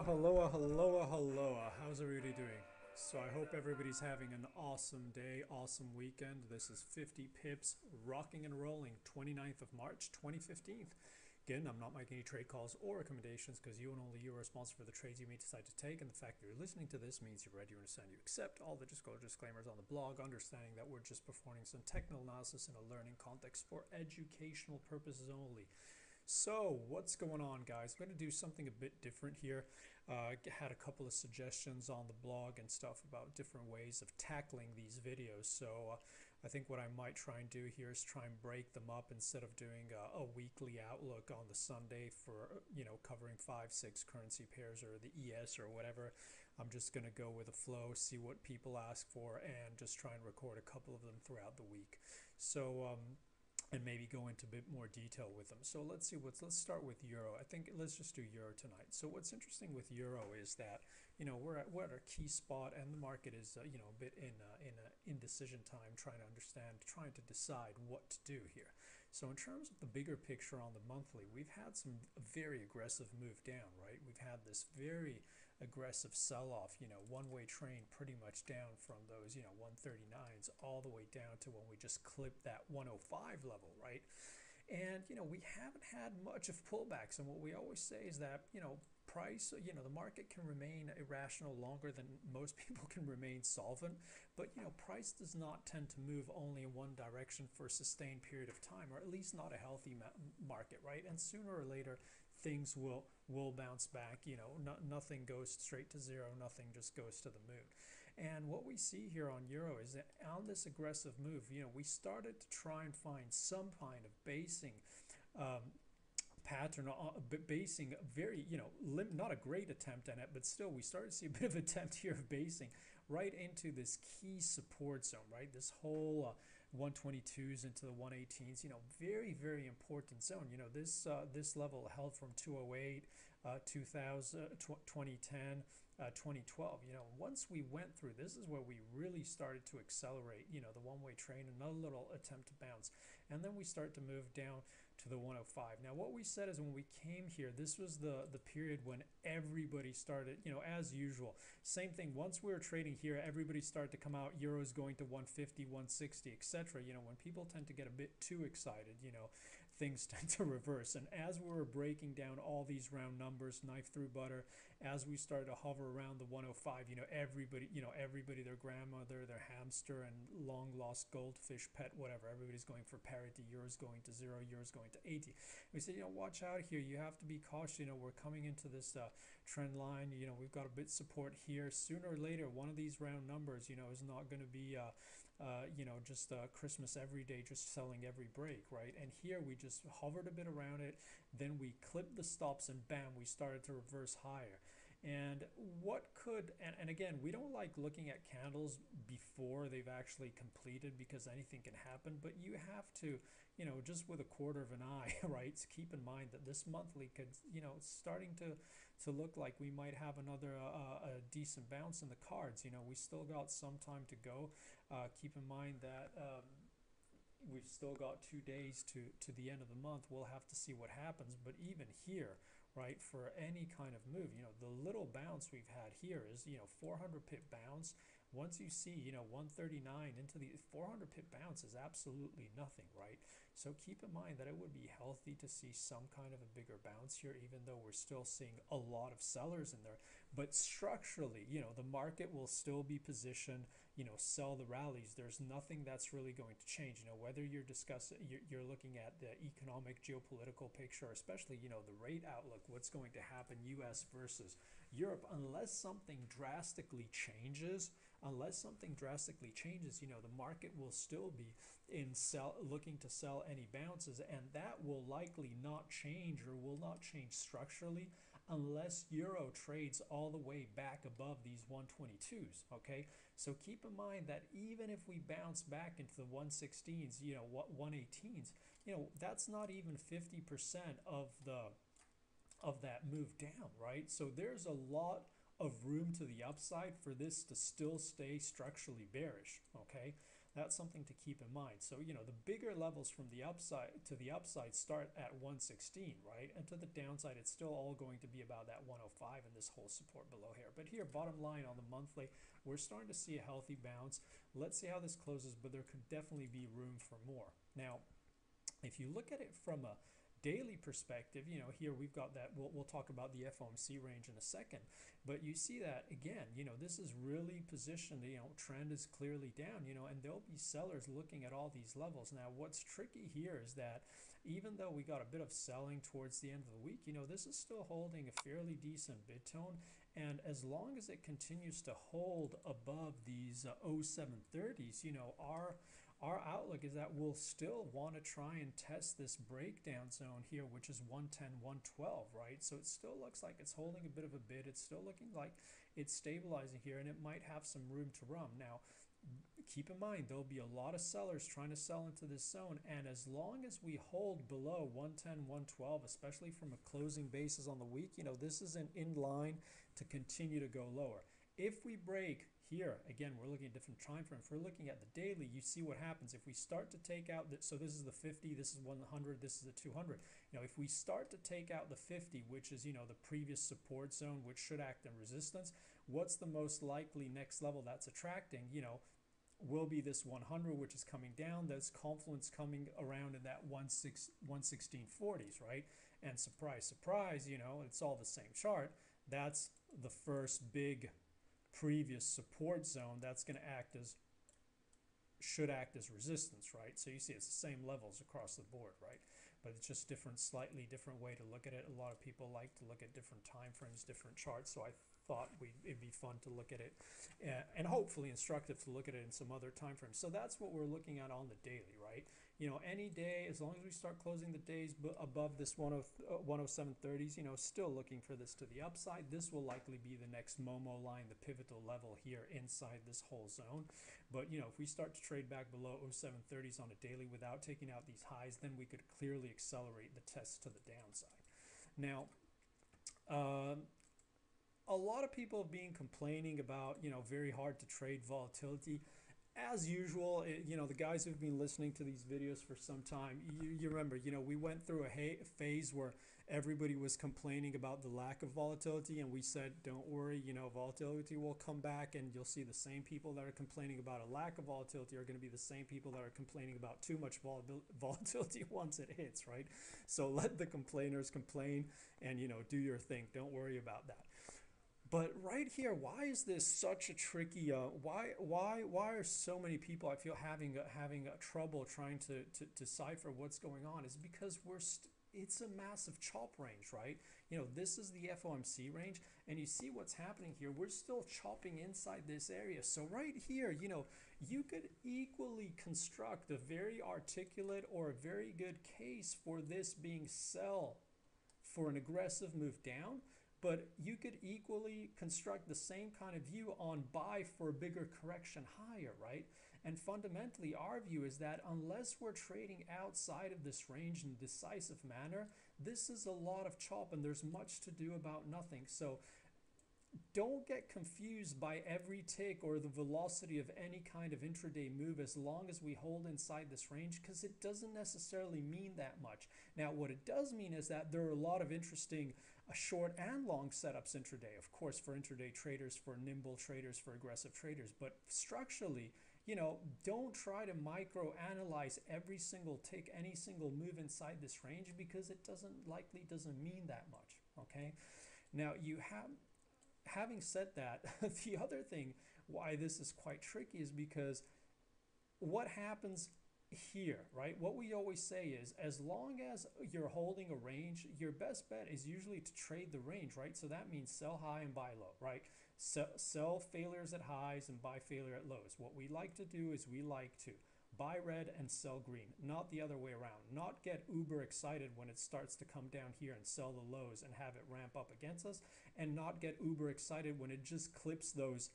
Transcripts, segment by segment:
Aloha. How's everybody doing? So I hope everybody's having an awesome day, awesome weekend. This is 50 pips, rocking and rolling, 29th of March, 2015. Again, I'm not making any trade calls or recommendations because you and only you are responsible for the trades you may decide to take. And the fact that you're listening to this means you're ready, you understand, you accept all the disclaimers on the blog, understanding that we're just performing some technical analysis in a learning context for educational purposes only. So what's going on, guys? I'm going to do something a bit different here. Had a couple of suggestions on the blog and stuff about different ways of tackling these videos. So I think what I might try and do here is try and break them up instead of doing a weekly outlook on the Sunday for, covering 5, 6 currency pairs or the ES or whatever. I'm just going to go with a flow, see what people ask for, and just try and record a couple of them throughout the week. So, and maybe go into a bit more detail with them. So let's start with Euro. I think let's just do Euro tonight. So what's interesting with Euro is that, we're at our key spot and the market is, a bit in indecision time, trying to decide what to do here. So in terms of the bigger picture on the monthly, we've had some very aggressive move down, right? We've had this very aggressive sell-off, one-way train pretty much down from those, 139s all the way down to when we just clipped that 105 level, right? And, we haven't had much of pullbacks. And what we always say is that, price, the market can remain irrational longer than most people can remain solvent. But, price does not tend to move only in one direction for a sustained period of time, or at least not a healthy market, right? And sooner or later, things will bounce back. Nothing goes straight to zero. Nothing just goes to the moon. And what we see here on Euro is that on this aggressive move, we started to try and find some kind of basing pattern, basing very, not a great attempt at it, but still we started to see a bit of attempt here of basing right into this key support zone, right? This whole 122s into the 118s, very, very important zone. This level held from 208, 2000, 2010, 2012. Once we went through, this is where we really started to accelerate, the one-way train, another little attempt to bounce. And then we start to move down to the 105. Now, what we said is when we came here, this was the period when everybody started, as usual. Same thing, once we were trading here, everybody started to come out, euros going to 150, 160, etc. When people tend to get a bit too excited, things tend to reverse. And as we were breaking down all these round numbers, knife through butter, as we started to hover around the 105, everybody, their grandmother, their hamster, and long lost goldfish pet, whatever, everybody's going for parity, euros going to 0, euros going to 80. We said, watch out here, you have to be cautious. We're coming into this trend line, we've got a bit support here. Sooner or later, one of these round numbers, is not going to be just Christmas every day, just selling every break, right? And here we just hovered a bit around it, then we clipped the stops, and bam, we started to reverse higher. And what could, and again, we don't like looking at candles before they've actually completed because anything can happen, but you have to, just with a quarter of an eye, right, so keep in mind that this monthly could, it's starting to look like we might have another a decent bounce in the cards. We still got some time to go. Keep in mind that we've still got 2 days to the end of the month. We'll have to see what happens. But even here, right, for any kind of move, the little bounce we've had here is, 400 pip bounce. Once you see, 139 into the 400 pip bounce is absolutely nothing, right? So keep in mind that it would be healthy to see some kind of a bigger bounce here, even though we're still seeing a lot of sellers in there. But structurally, the market will still be positioned, sell the rallies. There's nothing that's really going to change. Whether you're discussing, you're looking at the economic geopolitical picture, especially, the rate outlook, what's going to happen US versus Europe, unless something drastically changes, the market will still be looking to sell any bounces, and that will likely not change or will not change structurally unless Euro trades all the way back above these 122s, okay? So keep in mind that even if we bounce back into the 116s, 118s, that's not even 50% of that move down, right? So there's a lot of room to the upside for this to still stay structurally bearish, okay? That's something to keep in mind. So, you know, the bigger levels from the upside to the upside start at 116, right? And to the downside, it's still all going to be about that 105 and this whole support below here. But here, bottom line on the monthly, we're starting to see a healthy bounce. Let's see how this closes, but there could definitely be room for more. Now, if you look at it from a daily perspective, you know, here we've got that, we'll talk about the FOMC range in a second, but you see that again, you know, this is really positioned, you know, trend is clearly down, you know, and there'll be sellers looking at all these levels. Now, what's tricky here is that even though we got a bit of selling towards the end of the week, you know, this is still holding a fairly decent bid tone. And as long as it continues to hold above these 0730s, you know, our outlook is that we'll still want to try and test this breakdown zone here, which is 110, 112, right? So it still looks like it's holding a bit of a bid. It's still looking like it's stabilizing here, and it might have some room to run. Now, keep in mind, there'll be a lot of sellers trying to sell into this zone, and as long as we hold below 110, 112, especially from a closing basis on the week, you know, this isn't in line to continue to go lower. If we break here, again, we're looking at different time frames. If we're looking at the daily, you see what happens. If we start to take out, so this is the 50, this is 100, this is the 200. You know, if we start to take out the 50, which is, you know, the previous support zone, which should act in resistance, what's the most likely next level that's attracting, you know, will be this 100, which is coming down. There's confluence coming around in that 116.40s, right? And surprise, surprise, you know, it's all the same chart. That's the first big previous support zone that's going to act as, should act as resistance, right? So you see it's the same levels across the board, right? But it's just different, slightly different way to look at it. A lot of people like to look at different time frames, different charts. So I thought it'd be fun to look at it and hopefully instructive to look at it in some other time frames. So that's what we're looking at on the daily, right? You know, any day, as long as we start closing the days above this 107.30s, you know, still looking for this to the upside. This will likely be the next Momo line, the pivotal level here inside this whole zone. But, you know, if we start to trade back below 0730s on a daily without taking out these highs, then we could clearly accelerate the test to the downside. Now, a lot of people have been complaining about, you know, very hard to trade volatility. As usual, you know, the guys who've been listening to these videos for some time, you remember, you know, we went through a phase where everybody was complaining about the lack of volatility, and we said, don't worry, you know, volatility will come back, and you'll see the same people that are complaining about a lack of volatility are going to be the same people that are complaining about too much volatility once it hits, right? So let the complainers complain and, you know, do your thing. Don't worry about that. But right here, why is this such a tricky? Why are so many people, I feel, having trouble trying to decipher what's going on? Is because it's a massive chop range, right? You know, this is the FOMC range, and you see what's happening here. We're still chopping inside this area. So right here, you know, you could equally construct a very articulate or a very good case for this being sell for an aggressive move down. But you could equally construct the same kind of view on buy for a bigger correction higher, right? And fundamentally, our view is that unless we're trading outside of this range in a decisive manner, this is a lot of chop and there's much to do about nothing. So don't get confused by every tick or the velocity of any kind of intraday move as long as we hold inside this range, because it doesn't necessarily mean that much. Now, what it does mean is that there are a lot of interesting short and long setups intraday, of course, for intraday traders, for nimble traders, for aggressive traders. But structurally, you know, don't try to micro-analyze every single tick, any single move inside this range, because it doesn't mean that much, okay? Now, having said that, the other thing why this is quite tricky is because what happens here, right? What we always say is, as long as you're holding a range, your best bet is usually to trade the range, right? So that means sell high and buy low, right? Sell failures at highs and buy failure at lows. What we like to do is we like to buy red and sell green, not the other way around. Not get uber excited when it starts to come down here and sell the lows and have it ramp up against us, and not get uber excited when it just clips those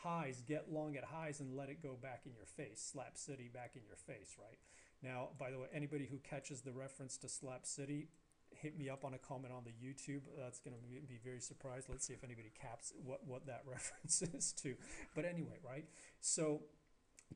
highs, get long at highs and let it go back in your face, slap city back in your face, right? Now, by the way, anybody who catches the reference to slap city, hit me up on a comment on the YouTube. That's going to be very surprised. Let's see if anybody caps what that reference is to. But anyway, right? So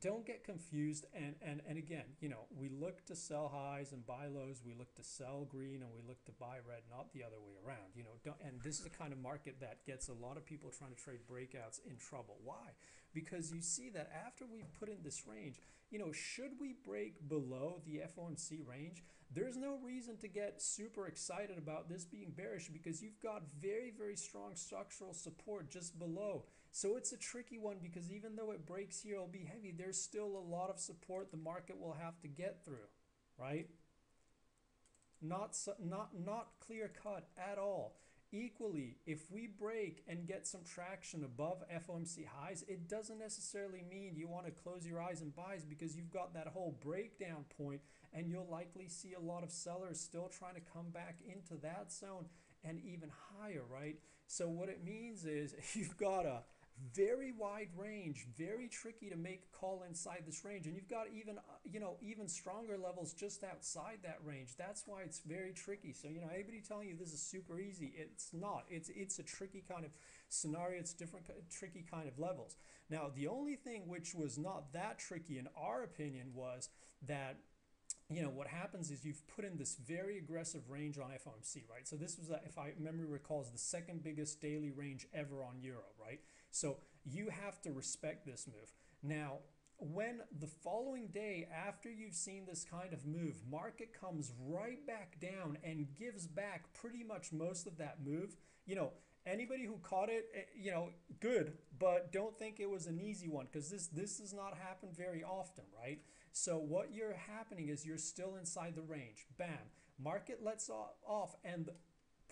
don't get confused. And again, you know, we look to sell highs and buy lows. We look to sell green and we look to buy red, not the other way around. You know, and this is the kind of market that gets a lot of people trying to trade breakouts in trouble. Why? Because you see that after we've put in this range, you know, should we break below the FOMC range, there's no reason to get super excited about this being bearish, because you've got very, very strong structural support just below. So it's a tricky one, because even though it breaks here, it'll be heavy. There's still a lot of support the market will have to get through, right? Not clear cut at all. Equally, if we break and get some traction above FOMC highs, it doesn't necessarily mean you want to close your eyes and buys, because you've got that whole breakdown point, and you'll likely see a lot of sellers still trying to come back into that zone and even higher, right? So what it means is you've got a very wide range, very tricky to make a call inside this range, and you've got even you know, even stronger levels just outside that range. That's why it's very tricky. So, you know, anybody telling you this is super easy, it's not. It's a tricky kind of scenario. It's different tricky kind of levels. Now, the only thing which was not that tricky in our opinion was that, you know, what happens is you've put in this very aggressive range on FOMC, right? So this was, if I memory recalls, the second biggest daily range ever on Euro, right? So you have to respect this move. Now, when the following day after you've seen this kind of move, market comes right back down and gives back pretty much most of that move, you know, anybody who caught it, you know, good, but don't think it was an easy one, because this does not happen very often, right? So what you're happening is you're still inside the range. Bam, market lets off, and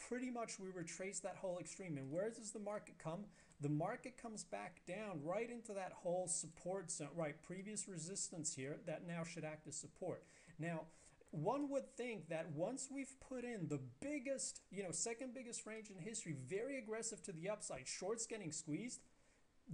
pretty much we retrace that whole extreme. And where does the market come? The market comes back down right into that whole support zone, right? Previous resistance here that now should act as support. Now, one would think that once we've put in the biggest, you know, second biggest range in history, very aggressive to the upside, shorts getting squeezed,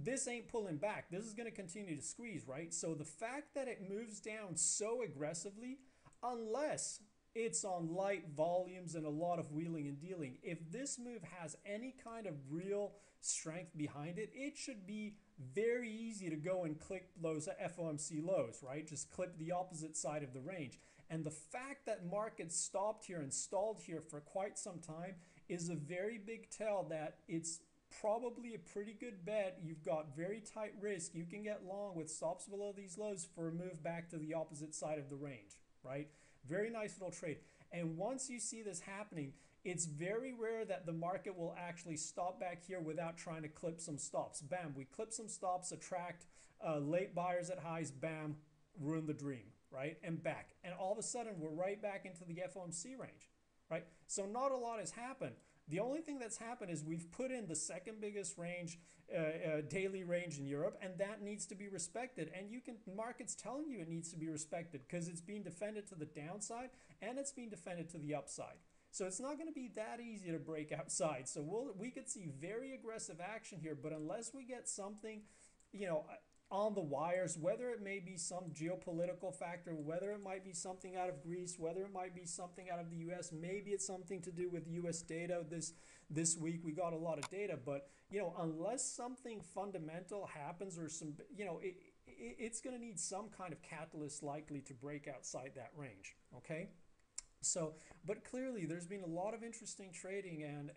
this ain't pulling back. This is going to continue to squeeze, right? So the fact that it moves down so aggressively, unless it's on light volumes and a lot of wheeling and dealing, if this move has any kind of real strength behind it, it should be very easy to go and clip those FOMC lows, right? Just clip the opposite side of the range. And the fact that markets stopped here and stalled here for quite some time is a very big tell that it's probably a pretty good bet. You've got very tight risk. You can get long with stops below these lows for a move back to the opposite side of the range, right? Very nice little trade. And once you see this happening, it's very rare that the market will actually stop back here without trying to clip some stops. Bam, we clip some stops, attract late buyers at highs, bam, ruin the dream, right? And back. And all of a sudden, we're right back into the FOMC range, right? So not a lot has happened. The only thing that's happened is we've put in the second biggest range, daily range in Europe, and that needs to be respected. And you can, market's telling you it needs to be respected because it's being defended to the downside and it's being defended to the upside. So it's not going to be that easy to break outside. So we could see very aggressive action here, but unless we get something, you know, on the wires, whether it may be some geopolitical factor, whether it might be something out of Greece, whether it might be something out of the US, maybe it's something to do with US data this week. We got a lot of data, but, you know, unless something fundamental happens or some, you know, it's going to need some kind of catalyst likely to break outside that range, okay? So, but clearly there's been a lot of interesting trading and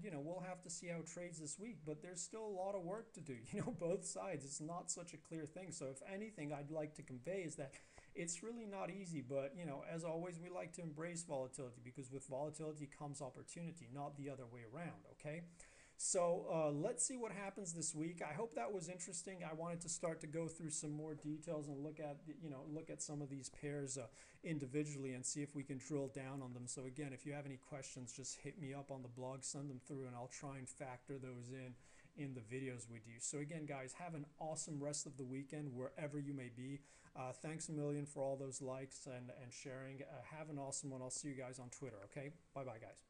you know, we'll have to see how it trades this week, but there's still a lot of work to do, you know, both sides. It's not such a clear thing. So if anything I'd like to convey is that it's really not easy, but, you know, as always, we like to embrace volatility because with volatility comes opportunity, not the other way around, okay? So let's see what happens this week. I hope that was interesting. I wanted to start to go through some more details and look at, you know, look at some of these pairs individually and see if we can drill down on them. So again, if you have any questions, just hit me up on the blog, send them through, and I'll try and factor those in the videos we do. So again, guys, have an awesome rest of the weekend wherever you may be. Thanks a million for all those likes and sharing. Have an awesome one. I'll see you guys on Twitter, okay? Bye-bye, guys.